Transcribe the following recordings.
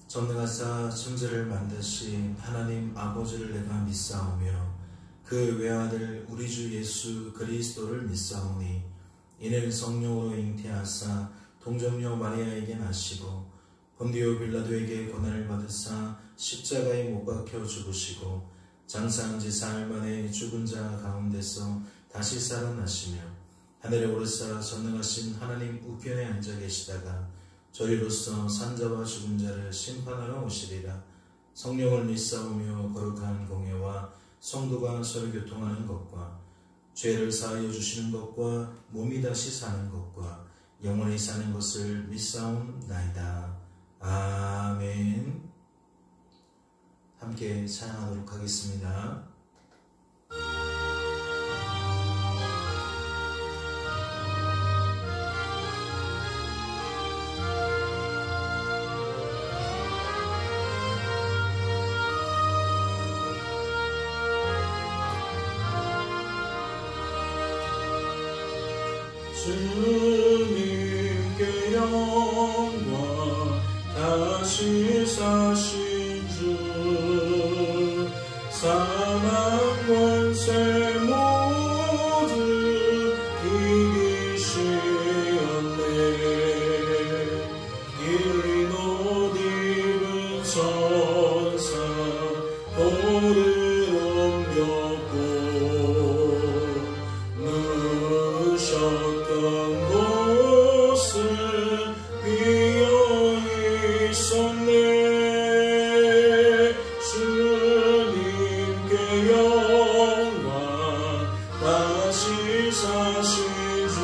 전능하사 천지를 만드신 하나님 아버지를 내가 믿사오며 그 외아들 우리 주 예수 그리스도를 믿사오니 이는 성령으로 잉태하사 동정녀 마리아에게 나시고 본디오 빌라도에게 고난을 받으사 십자가에 못 박혀 죽으시고 장사한 지 사흘 만에 죽은 자 가운데서 다시 살아나시며 하늘에 오르사 전능하신 하나님 우편에 앉아 계시다가 저리로서 산자와 죽은 자를 심판하러 오시리라. 성령을 믿사오며 거룩한 공예와 성도가 서로 교통하는 것과 죄를 사하여 주시는 것과 몸이 다시 사는 것과 영원히 사는 것을 믿사옵나이다. 아멘. 함께 찬양하도록 하겠습니다. 주님께 영광 다시 사신 주 사망 권세 모두 이기시었네. 흰 옷 입은 천사 돌을 옮겼고 누우셨던 곳은 비어 있었네. 주님께 영광 다시 사신 주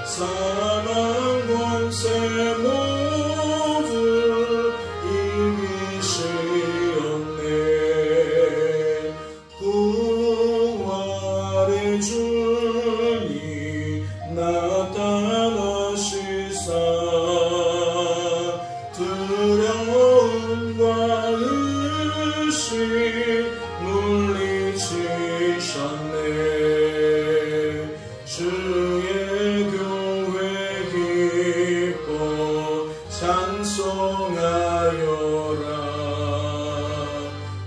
사망 권세 모두 이기시었네. 부활의 주님 나타나시사 두려움과 의심 물리치셨네. 주의 교회 기뻐 찬송하여라.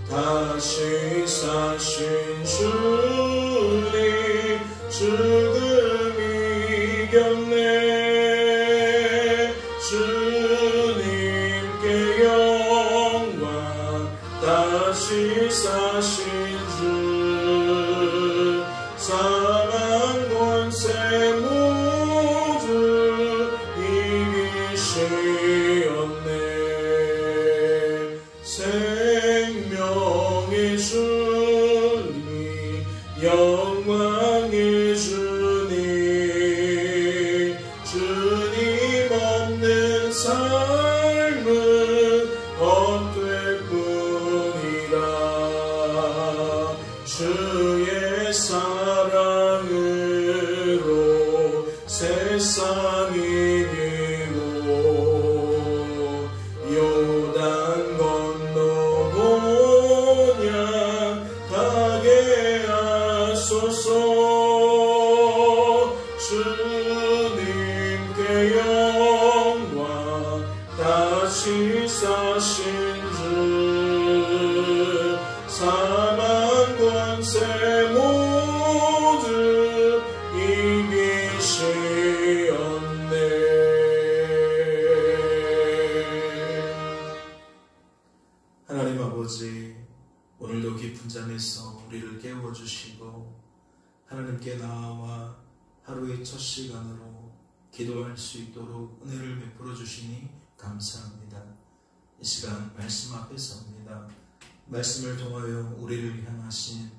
다시 사신 주님 죽음 이겼네. 주님께 영광 다시 사신 주 사망 권세 모두 이기시었네. 생명의 주님 영광의 주님 주님 없는 삶은 헛될 뿐이라. 주의 사랑으로 세상 이기고 요단 건너보냐 가게 하소서. 주님께 영광 다시 사신 주 사망 권세 모두 이기시었네. 하나님 아버지, 오늘도 깊은 잠에서 우리를 깨워주시고 하나님께 나아와 하루의 첫 시간으로 기도할 수 있도록 은혜를 베풀어 주시니 감사합니다. 이 시간 말씀 앞에 섭니다. 말씀을 통하여 우리를 향하신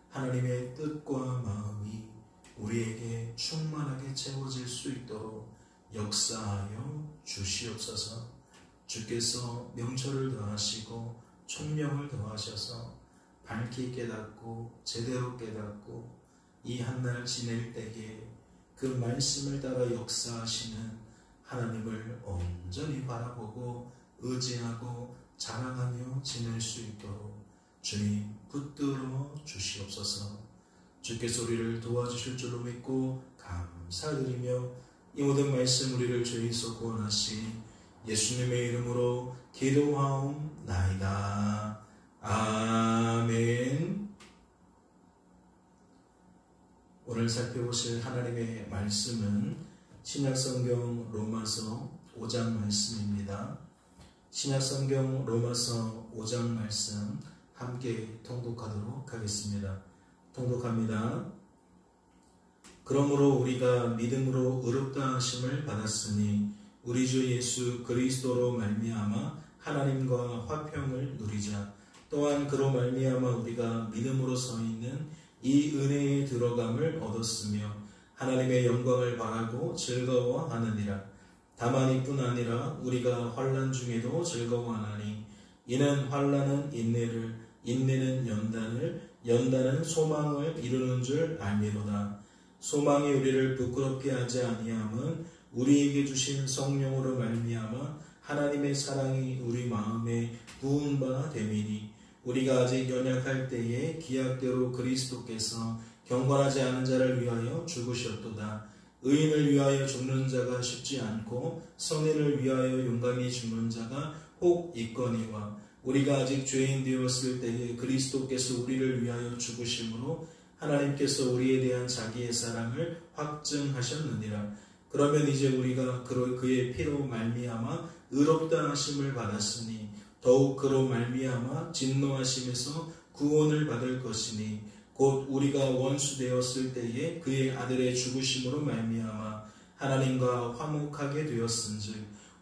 하나님의 뜻과 마음이 우리에게 충만하게 채워질 수 있도록 역사하여 주시옵소서. 주께서 명철을 더하시고 총명을 더하셔서 밝히 깨닫고 제대로 깨닫고 이 한날 지낼 때에 그 말씀을 따라 역사하시는 하나님을 온전히 바라보고 의지하고 자랑하며 지낼 수 있도록 주님 붙들어 주시옵소서. 주께서 우리를 도와주실 줄로 믿고 감사드리며 이 모든 말씀 우리를 죄에서 구원하신 예수님의 이름으로 기도하옵나이다. 아멘. 오늘 살펴보실 하나님의 말씀은 신약성경 로마서 5장 말씀입니다. 신약성경 로마서 5장 말씀 함께 통독하도록 하겠습니다. 통독합니다. 그러므로 우리가 믿음으로 의롭다 하심을 받았으니 우리 주 예수 그리스도로 말미암아 하나님과 화평을 누리자. 또한 그로 말미암아 우리가 믿음으로 서 있는 이 은혜에 들어감을 얻었으며 하나님의 영광을 바라고 즐거워하느니라. 다만 이뿐 아니라 우리가 환난 중에도 즐거워하나니 이는 환난은 인내를, 인내는 연단을, 연단은 소망을 이루는 줄 알미로다. 소망이 우리를 부끄럽게 하지 아니함은 우리에게 주신 성령으로 말미암아 하나님의 사랑이 우리 마음에 부은 바 됨이니 우리가 아직 연약할 때에 기약대로 그리스도께서 경건하지 않은 자를 위하여 죽으셨도다. 의인을 위하여 죽는 자가 쉽지 않고 선인을 위하여 용감히 죽는 자가 혹 있거니와 우리가 아직 죄인 되었을 때에 그리스도께서 우리를 위하여 죽으심으로 하나님께서 우리에 대한 자기의 사랑을 확증하셨느니라. 그러면 이제 우리가 그의 피로 말미암아 의롭다 하심을 받았으니 더욱 그로 말미암아 진노하심에서 구원을 받을 것이니 곧 우리가 원수 되었을 때에 그의 아들의 죽으심으로 말미암아 하나님과 화목하게 되었은즉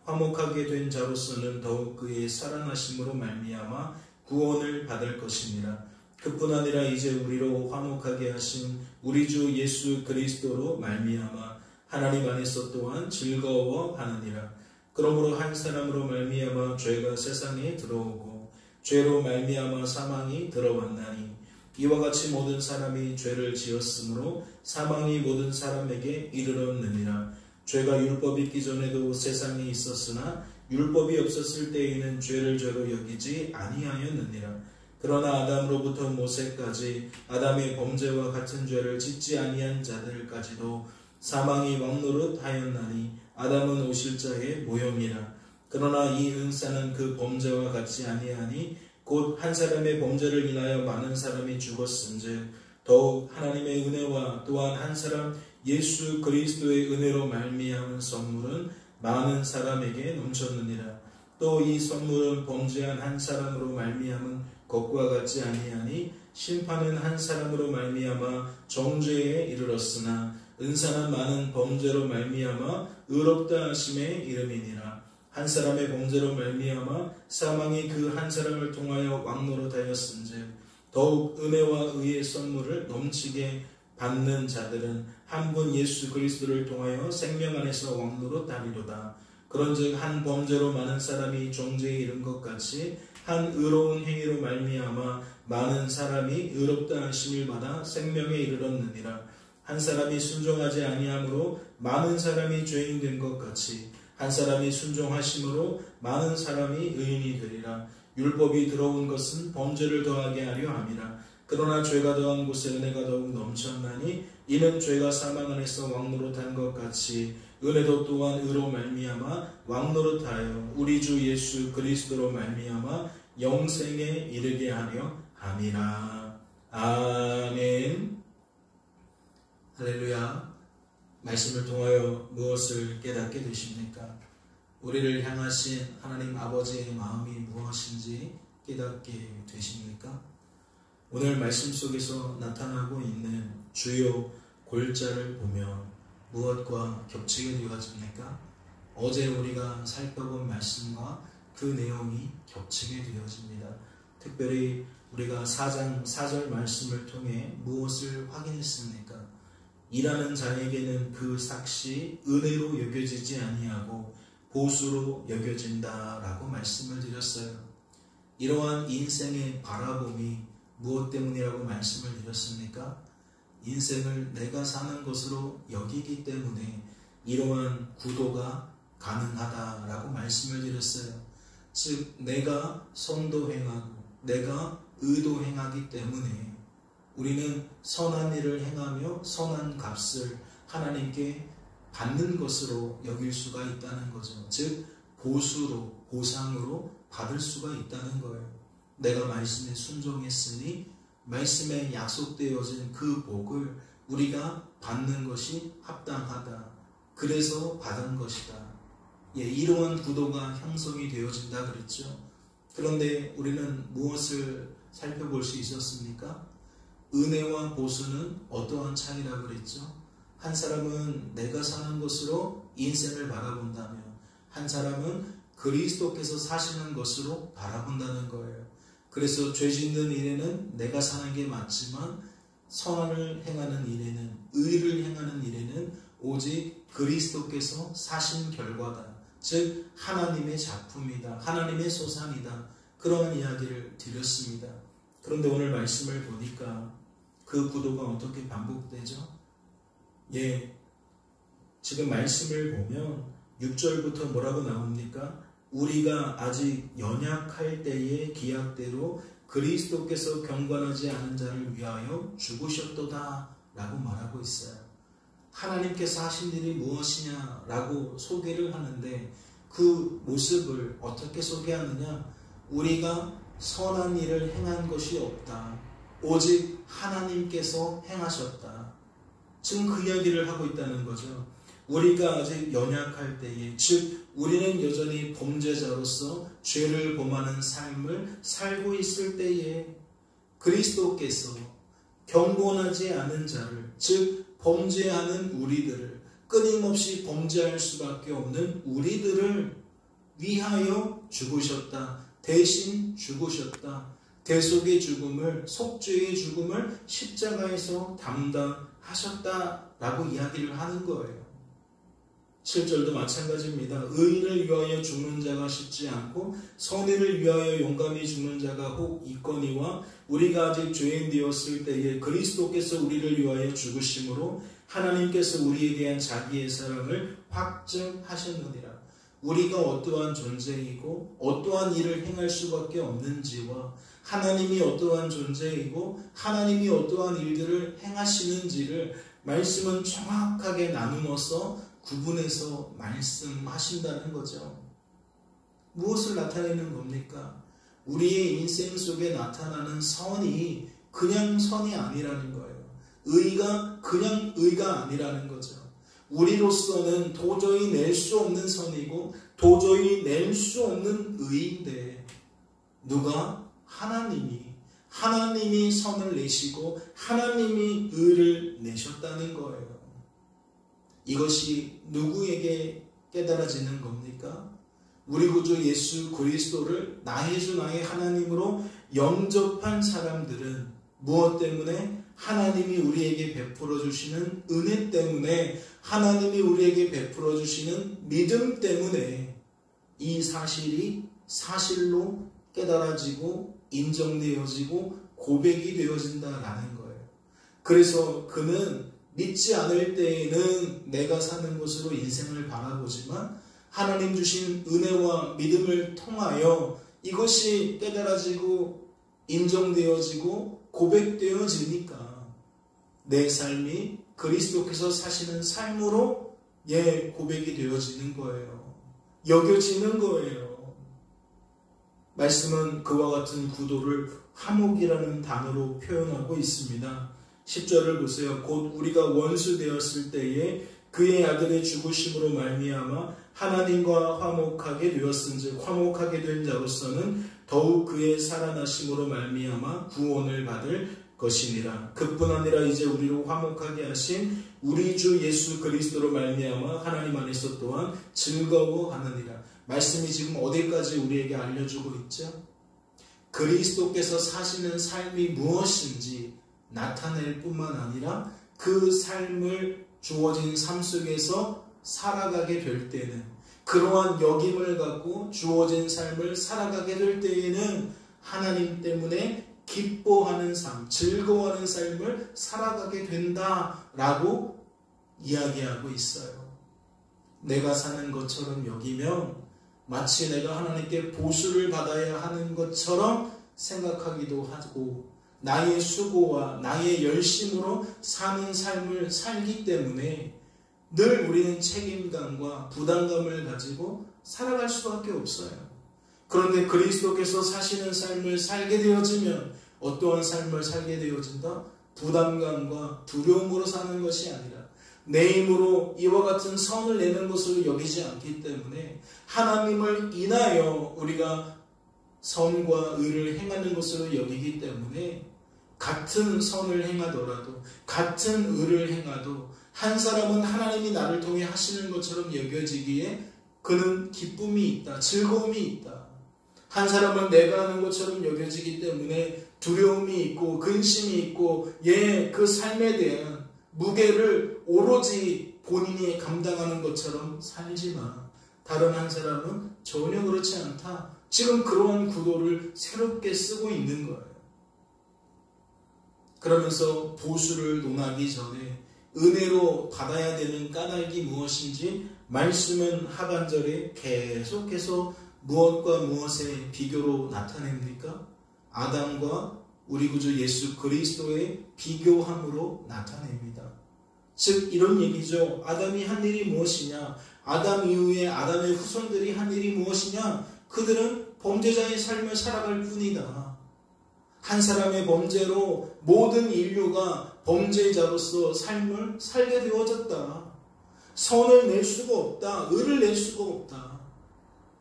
화목하게 된 자로서는 더욱 그의 살아나심으로 말미암아 구원을 받을 것이니라. 그뿐 아니라 이제 우리로 화목하게 하신 우리 주 예수 그리스도로 말미암아 하나님 안에서 또한 즐거워하느니라. 그러므로 한 사람으로 말미암아 죄가 세상에 들어오고 죄로 말미암아 사망이 들어왔나니 이와 같이 모든 사람이 죄를 지었으므로 사망이 모든 사람에게 이르렀느니라. 죄가 율법이 있기 전에도 세상에 있었으나 율법이 없었을 때에는 죄를 죄로 여기지 아니하였느니라. 그러나 아담으로부터 모세까지 아담의 범죄와 같은 죄를 짓지 아니한 자들까지도 사망이 왕노릇하였나니 아담은 오실자의 모형이라. 그러나 이 은사는 그 범죄와 같지 아니하니 곧 한 사람의 범죄를 인하여 많은 사람이 죽었은즉 더욱 하나님의 은혜와 또한 한 사람 예수 그리스도의 은혜로 말미암은 선물은 많은 사람에게 넘쳤느니라. 또 이 선물은 범죄한 한 사람으로 말미암은 것과 같지 아니하니 심판은 한 사람으로 말미암아 정죄에 이르렀으나 은사는 많은 범죄로 말미암아 의롭다 하심의 이름이니라. 한 사람의 범죄로 말미암아 사망이 그 한 사람을 통하여 왕노릇하였은즉 더욱 은혜와 의의 선물을 넘치게 받는 자들은 한 분 예수 그리스도를 통하여 생명 안에서 왕노릇하리로다. 그런즉 한 범죄로 많은 사람이 정죄에 이른 것 같이 한 의로운 행위로 말미암아 많은 사람이 의롭다 하심을 받아 생명에 이르렀느니라. 한 사람이 순종하지 아니함으로 많은 사람이 죄인 된 것 같이 한 사람이 순종하심으로 많은 사람이 의인이 되리라. 율법이 들어온 것은 범죄를 더하게 하려 함이라. 그러나 죄가 더한 곳에 은혜가 더욱 넘쳤나니 이는 죄가 사망 안에서 왕노릇한 것 같이 은혜도 또한 의로 말미암아 왕노릇하여 우리 주 예수 그리스도로 말미암아 영생에 이르게 하려 함이라. 아멘. 할렐루야. 말씀을 통하여 무엇을 깨닫게 되십니까? 우리를 향하신 하나님 아버지의 마음이 무엇인지 깨닫게 되십니까? 오늘 말씀 속에서 나타나고 있는 주요 골자를 보면 무엇과 겹치게 되어집니까? 어제 우리가 살펴본 말씀과 그 내용이 겹치게 되어집니다. 특별히 우리가 4장 4절 말씀을 통해 무엇을 확인했습니까? 일하는 자에게는 그 삭시 은혜로 여겨지지 아니하고 보수로 여겨진다라고 말씀을 드렸어요. 이러한 인생의 바라봄이 무엇 때문이라고 말씀을 드렸습니까? 인생을 내가 사는 것으로 여기기 때문에 이러한 구도가 가능하다라고 말씀을 드렸어요. 즉 내가 선도 행하고 내가 의도 행하기 때문에 우리는 선한 일을 행하며 선한 값을 하나님께 받는 것으로 여길 수가 있다는 거죠. 즉 보수로, 보상으로 받을 수가 있다는 거예요. 내가 말씀에 순종했으니 말씀에 약속되어진 그 복을 우리가 받는 것이 합당하다. 그래서 받은 것이다. 이러한 구도가 형성이 되어진다 그랬죠. 그런데 우리는 무엇을 살펴볼 수 있었습니까? 은혜와 보수는 어떠한 차이라 그랬죠? 한 사람은 내가 사는 것으로 인생을 바라본다면 한 사람은 그리스도께서 사시는 것으로 바라본다는 거예요. 그래서 죄 짓는 일에는 내가 사는 게 맞지만 선을 행하는 일에는, 의를 행하는 일에는 오직 그리스도께서 사신 결과다. 즉 하나님의 작품이다. 하나님의 소산이다. 그런 이야기를 드렸습니다. 그런데 오늘 말씀을 보니까 그 구도가 어떻게 반복되죠? 지금 말씀을 보면 6절부터 뭐라고 나옵니까? 우리가 아직 연약할 때의 기약대로 그리스도께서 경건하지 않은 자를 위하여 죽으셨도다 라고 말하고 있어요. 하나님께서 하신 일이 무엇이냐 라고 소개를 하는데 그 모습을 어떻게 소개하느냐? 우리가 선한 일을 행한 것이 없다. 오직 하나님께서 행하셨다. 지금 그 이야기를 하고 있다는 거죠. 우리가 아직 연약할 때에, 즉 우리는 여전히 범죄자로서 죄를 범하는 삶을 살고 있을 때에 그리스도께서 경건하지 않은 자를, 즉 범죄하는 우리들을, 끊임없이 범죄할 수밖에 없는 우리들을 위하여 죽으셨다. 대신 죽으셨다. 대속의 죽음을, 속죄의 죽음을 십자가에서 담당하셨다라고 이야기를 하는 거예요. 7절도 마찬가지입니다. 의인을 위하여 죽는 자가 쉽지 않고 선인을 위하여 용감히 죽는 자가 혹 있거니와 우리가 아직 죄인 되었을 때에 그리스도께서 우리를 위하여 죽으심으로 하나님께서 우리에 대한 자기의 사랑을 확증하셨느니라. 우리가 어떠한 존재이고 어떠한 일을 행할 수밖에 없는지와 하나님이 어떠한 존재이고 하나님이 어떠한 일들을 행하시는지를 말씀은 정확하게 나누어서 구분해서 말씀하신다는 거죠. 무엇을 나타내는 겁니까? 우리의 인생 속에 나타나는 선이 그냥 선이 아니라는 거예요. 의가 그냥 의가 아니라는 거죠. 우리로서는 도저히 낼 수 없는 선이고 도저히 낼 수 없는 의인데 누가? 하나님이 선을 내시고 하나님이 의를 내셨다는 거예요. 이것이 누구에게 깨달아지는 겁니까? 우리 구주 예수 그리스도를 나의 주 나의 하나님으로 영접한 사람들은 무엇 때문에? 하나님이 우리에게 베풀어 주시는 은혜 때문에, 하나님이 우리에게 베풀어 주시는 믿음 때문에 이 사실이 사실로 깨달아지고 인정되어지고 고백이 되어진다라는 거예요. 그래서 그는 믿지 않을 때에는 내가 사는 것으로 인생을 바라보지만 하나님 주신 은혜와 믿음을 통하여 이것이 깨달아지고 인정되어지고 고백되어지니까 내 삶이 그리스도께서 사시는 삶으로 고백이 되어지는 거예요. 여겨지는 거예요. 말씀은 그와 같은 구도를 화목이라는 단어로 표현하고 있습니다. 10절을 보세요. 곧 우리가 원수 되었을 때에 그의 아들의 죽으심으로 말미암아 하나님과 화목하게 되었은즉 화목하게 된 자로서는 더욱 그의 살아나심으로 말미암아 구원을 받을 것이니라. 그뿐 아니라 이제 우리로 화목하게 하신 우리 주 예수 그리스도로 말미암아 하나님 안에서 또한 즐거워하느니라. 말씀이 지금 어디까지 우리에게 알려주고 있죠? 그리스도께서 사시는 삶이 무엇인지 나타낼 뿐만 아니라 그 삶을 주어진 삶 속에서 살아가게 될 때는, 그러한 역임을 갖고 주어진 삶을 살아가게 될 때에는 하나님 때문에 기뻐하는 삶, 즐거워하는 삶을 살아가게 된다라고 이야기하고 있어요. 내가 사는 것처럼 여기면 마치 내가 하나님께 보수를 받아야 하는 것처럼 생각하기도 하고 나의 수고와 나의 열심으로 사는 삶을 살기 때문에 늘 우리는 책임감과 부담감을 가지고 살아갈 수밖에 없어요. 그런데 그리스도께서 사시는 삶을 살게 되어지면 어떠한 삶을 살게 되어진다? 부담감과 두려움으로 사는 것이 아니라 내 힘으로 이와 같은 선을 내는 것으로 여기지 않기 때문에 하나님을 인하여 우리가 선과 의를 행하는 것으로 여기기 때문에 같은 선을 행하더라도 같은 의를 행하도 한 사람은 하나님이 나를 통해 하시는 것처럼 여겨지기에 그는 기쁨이 있다, 즐거움이 있다. 한 사람은 내가 하는 것처럼 여겨지기 때문에 두려움이 있고 근심이 있고 그 삶에 대한 무게를 오로지 본인이 감당하는 것처럼 살지만 다른 한 사람은 전혀 그렇지 않다. 지금 그러한 구도를 새롭게 쓰고 있는 거예요. 그러면서 보수를 논하기 전에 은혜로 받아야 되는 까닭이 무엇인지 말씀은 하반절에 계속해서 무엇과 무엇의 비교로 나타냅니까? 아담과 우리 구주 예수 그리스도의 비교함으로 나타냅니다. 즉 이런 얘기죠. 아담이 한 일이 무엇이냐? 아담 이후에 아담의 후손들이 한 일이 무엇이냐? 그들은 범죄자의 삶을 살아갈 뿐이다. 한 사람의 범죄로 모든 인류가 범죄자로서 삶을 살게 되어졌다. 선을 낼 수가 없다. 의를 낼 수가 없다.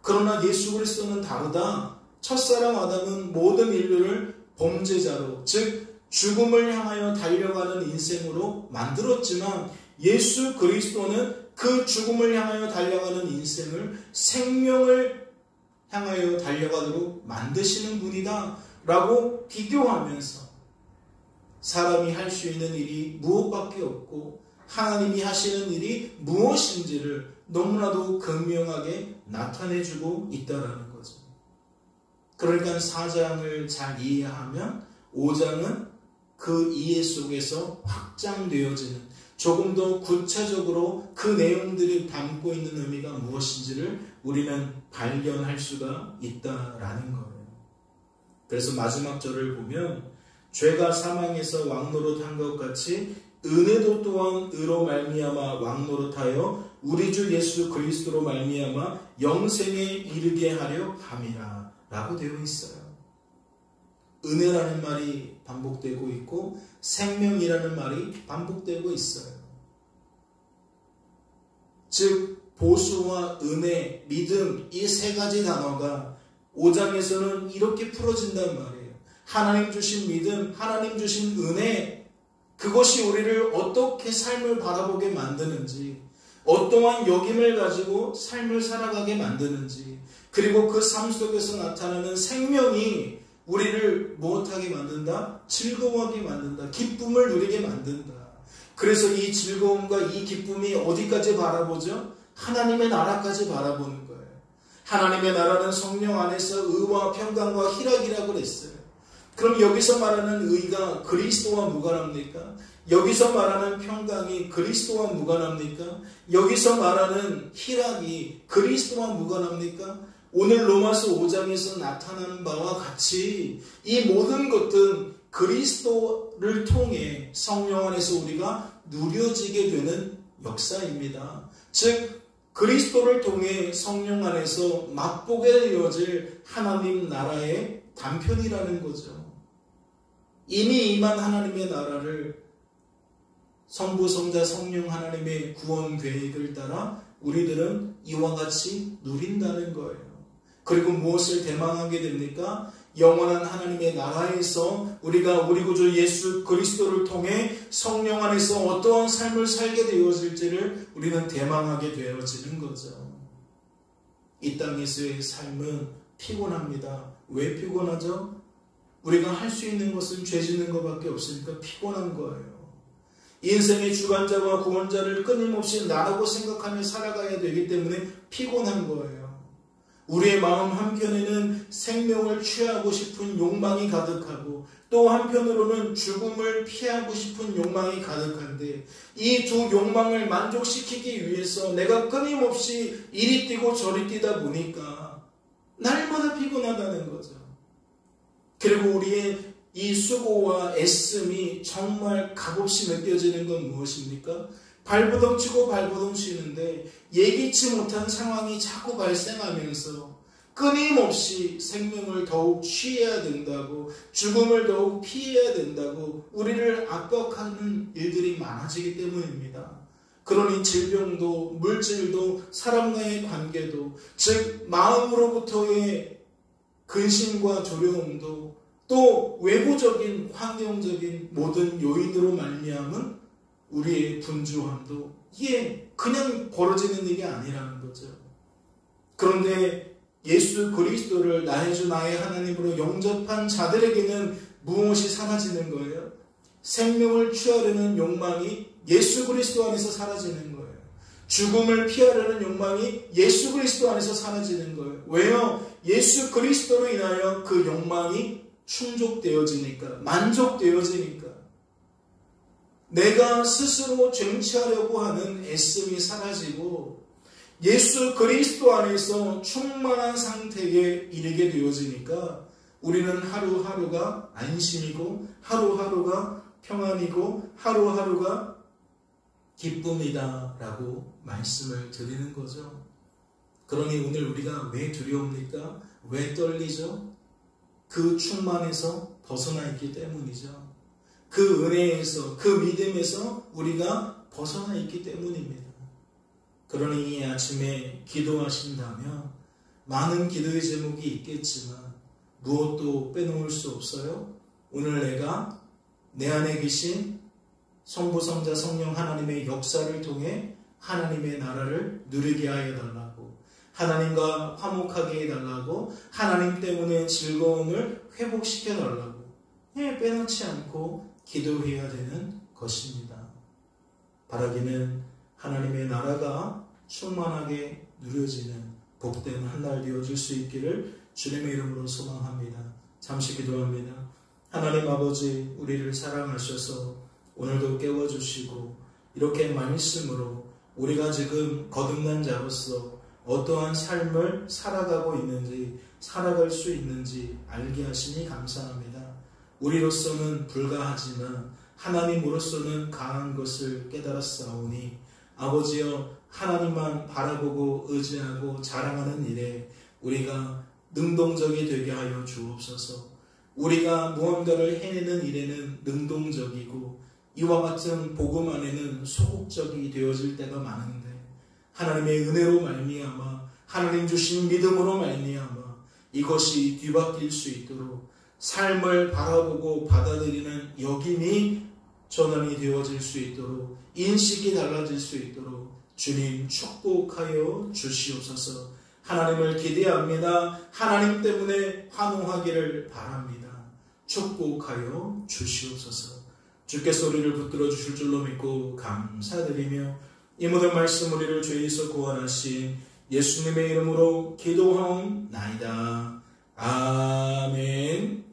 그러나 예수 그리스도는 다르다. 첫사람 아담은 모든 인류를 범죄자로, 즉 죽음을 향하여 달려가는 인생으로 만들었지만 예수 그리스도는 그 죽음을 향하여 달려가는 인생을 생명을 향하여 달려가도록 만드시는 분이다 라고 비교하면서 사람이 할 수 있는 일이 무엇밖에 없고 하나님이 하시는 일이 무엇인지를 너무나도 극명하게 나타내주고 있다라는 거죠. 그러니까 4장을 잘 이해하면 5장은 그 이해 속에서 확장되어지는, 조금 더 구체적으로 그 내용들이 담고 있는 의미가 무엇인지를 우리는 발견할 수가 있다라는 거예요. 그래서 마지막 절을 보면 죄가 사망에서 왕노릇한 것 같이 은혜도 또한 의로 말미암아 왕노릇하여 우리 주 예수 그리스도로 말미암아 영생에 이르게 하려 함이라 라고 되어 있어요. 은혜라는 말이 반복되고 있고 생명이라는 말이 반복되고 있어요. 즉 보수와 은혜, 믿음, 이 세 가지 단어가 5장에서는 이렇게 풀어진단 말이에요. 하나님 주신 믿음, 하나님 주신 은혜, 그것이 우리를 어떻게 삶을 바라보게 만드는지, 어떠한 여김을 가지고 삶을 살아가게 만드는지, 그리고 그 삶 속에서 나타나는 생명이 우리를 무엇하게 만든다? 즐거워하게 만든다. 기쁨을 누리게 만든다. 그래서 이 즐거움과 이 기쁨이 어디까지 바라보죠? 하나님의 나라까지 바라보는 거예요. 하나님의 나라는 성령 안에서 의와 평강과 희락이라고 그랬어요. 그럼 여기서 말하는 의가 그리스도와 무관합니까? 여기서 말하는 평강이 그리스도와 무관합니까? 여기서 말하는 희락이 그리스도와 무관합니까? 오늘 로마서 5장에서 나타나는 바와 같이 이 모든 것들은 그리스도를 통해 성령 안에서 우리가 누려지게 되는 역사입니다. 즉 그리스도를 통해 성령 안에서 맛보게 되어질 하나님 나라의 단편이라는 거죠. 이미 임한 하나님의 나라를 성부, 성자, 성령 하나님의 구원 계획을 따라 우리들은 이와 같이 누린다는 거예요. 그리고 무엇을 대망하게 됩니까? 영원한 하나님의 나라에서 우리가 우리 구주 예수 그리스도를 통해 성령 안에서 어떠한 삶을 살게 되어질지를 우리는 대망하게 되어지는 거죠. 이 땅에서의 삶은 피곤합니다. 왜 피곤하죠? 우리가 할 수 있는 것은 죄 짓는 것밖에 없으니까 피곤한 거예요. 인생의 주관자와 구원자를 끊임없이 나라고 생각하며 살아가야 되기 때문에 피곤한 거예요. 우리의 마음 한편에는 생명을 취하고 싶은 욕망이 가득하고 또 한편으로는 죽음을 피하고 싶은 욕망이 가득한데 이 두 욕망을 만족시키기 위해서 내가 끊임없이 이리 뛰고 저리 뛰다 보니까 날마다 피곤하다는 거죠. 그리고 우리의 이 수고와 애씀이 정말 값없이 느껴지는 건 무엇입니까? 발버둥 치고 발버둥 치는데 예기치 못한 상황이 자꾸 발생하면서 끊임없이 생명을 더욱 취해야 된다고, 죽음을 더욱 피해야 된다고 우리를 압박하는 일들이 많아지기 때문입니다. 그러니 질병도 물질도 사람과의 관계도, 즉 마음으로부터의 근심과 두려움도, 또 외부적인 환경적인 모든 요인으로 말미암은 우리의 분주함도, 이게 그냥 벌어지는 일이 아니라는 거죠. 그런데 예수 그리스도를 나의 주 나의 하나님으로 영접한 자들에게는 무엇이 사라지는 거예요? 생명을 취하려는 욕망이 예수 그리스도 안에서 사라지는 거예요. 죽음을 피하려는 욕망이 예수 그리스도 안에서 사라지는 거예요. 왜요? 예수 그리스도로 인하여 그 욕망이 충족되어지니까, 만족되어지니까. 내가 스스로 쟁취하려고 하는 애씀이 사라지고 예수 그리스도 안에서 충만한 상태에 이르게 되어지니까 우리는 하루하루가 안심이고 하루하루가 평안이고 하루하루가 기쁨이다 라고 말씀을 드리는 거죠. 그러니 오늘 우리가 왜 두려웁니까? 왜 떨리죠? 그 충만에서 벗어나 있기 때문이죠. 그 은혜에서, 그 믿음에서 우리가 벗어나 있기 때문입니다. 그러니 이 아침에 기도하신다면 많은 기도의 제목이 있겠지만 무엇도 빼놓을 수 없어요. 오늘 내가 내 안에 계신 성부, 성자, 성령 하나님의 역사를 통해 하나님의 나라를 누리게 하여 달라고, 하나님과 화목하게 해달라고, 하나님 때문에 즐거움을 회복시켜 달라고 빼놓지 않고 기도해야 되는 것입니다. 바라기는 하나님의 나라가 충만하게 누려지는 복된 한 날 되어질 수 있기를 주님의 이름으로 소망합니다. 잠시 기도합니다. 하나님 아버지, 우리를 사랑하셔서 오늘도 깨워주시고 이렇게 말씀으로 우리가 지금 거듭난 자로서 어떠한 삶을 살아가고 있는지, 살아갈 수 있는지 알게 하시니 감사합니다. 우리로서는 불가하지만 하나님으로서는 가한 것을 깨달았사오니 아버지여, 하나님만 바라보고 의지하고 자랑하는 일에 우리가 능동적이 되게 하여 주옵소서. 우리가 무언가를 해내는 일에는 능동적이고 이와 같은 복음 안에는 소극적이 되어질 때가 많은데, 하나님의 은혜로 말미암아 하나님 주신 믿음으로 말미암아 이것이 뒤바뀔 수 있도록 삶을 바라보고 받아들이는 여김이 전환이 되어질 수 있도록, 인식이 달라질 수 있도록 주님 축복하여 주시옵소서. 하나님을 기대합니다. 하나님 때문에 환호하기를 바랍니다. 축복하여 주시옵소서. 주께서 우리를 붙들어 주실 줄로 믿고 감사드리며 이 모든 말씀 우리를 죄에서 구원하신 예수님의 이름으로 기도하옵나이다. 아멘.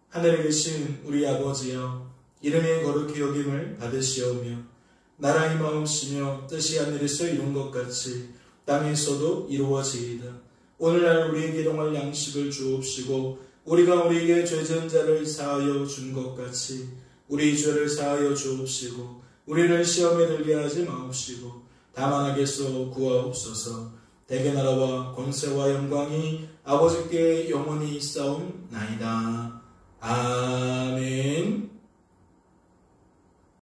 하늘에 계신 우리 아버지여, 이름의 거룩히 여김을 받으시오며 나라의 마음이시며 뜻이 하늘에서 이룬 것 같이 땅에서도 이루어지이다. 오늘날 우리에게 일용할 양식을 주옵시고 우리가 우리에게 죄진 자를 사하여 준 것 같이 우리 죄를 사하여 주옵시고 우리를 시험에 들게 하지 마옵시고 다만 악에서 구하옵소서. 대개 나라와 권세와 영광이 아버지께 영원히 있사옵나이다. 아멘.